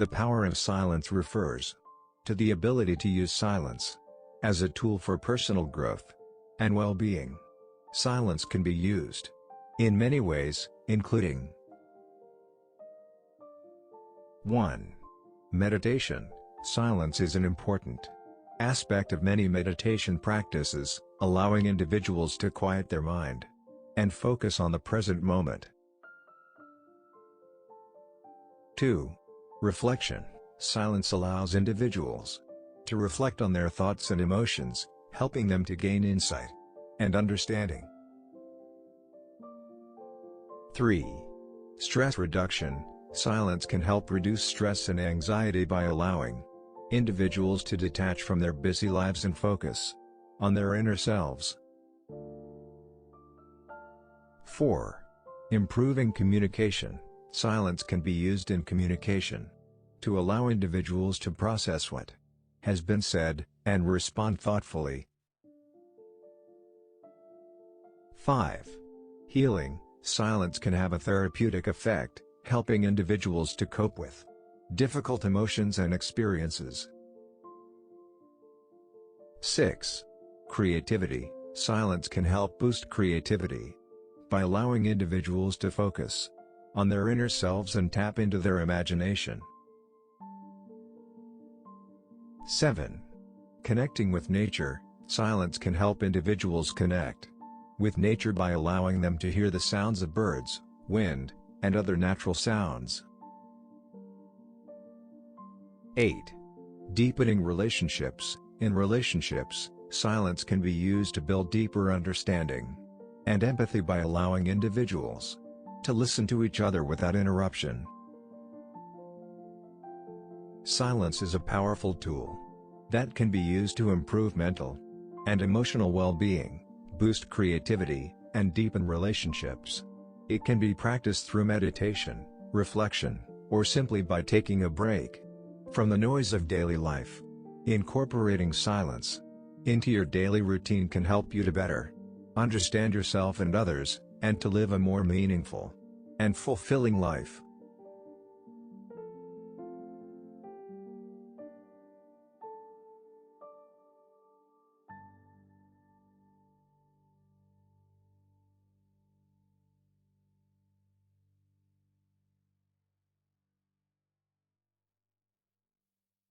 The power of silence refers to the ability to use silence as a tool for personal growth and well-being. Silence can be used in many ways, including 1. Meditation. Silence is an important aspect of many meditation practices, allowing individuals to quiet their mind and focus on the present moment. 2. Reflection. Silence allows individuals to reflect on their thoughts and emotions, helping them to gain insight and understanding. 3. Stress reduction. Silence can help reduce stress and anxiety by allowing individuals to detach from their busy lives and focus on their inner selves. 4. Improving communication. Silence can be used in communication to allow individuals to process what has been said and respond thoughtfully. 5. Healing. Silence can have a therapeutic effect, helping individuals to cope with difficult emotions and experiences. 6. Creativity. Silence can help boost creativity by allowing individuals to focus on their inner selves and tap into their imagination. 7. Connecting with nature. Silence can help individuals connect with nature by allowing them to hear the sounds of birds, wind, and other natural sounds. 8. Deepening relationships. In relationships, silence can be used to build deeper understanding and empathy by allowing individuals to listen to each other without interruption. Silence is a powerful tool that can be used to improve mental and emotional well-being, boost creativity, and deepen relationships. It can be practiced through meditation, reflection, or simply by taking a break from the noise of daily life. Incorporating silence into your daily routine can help you to better understand yourself and others, and to live a more meaningful and fulfilling life.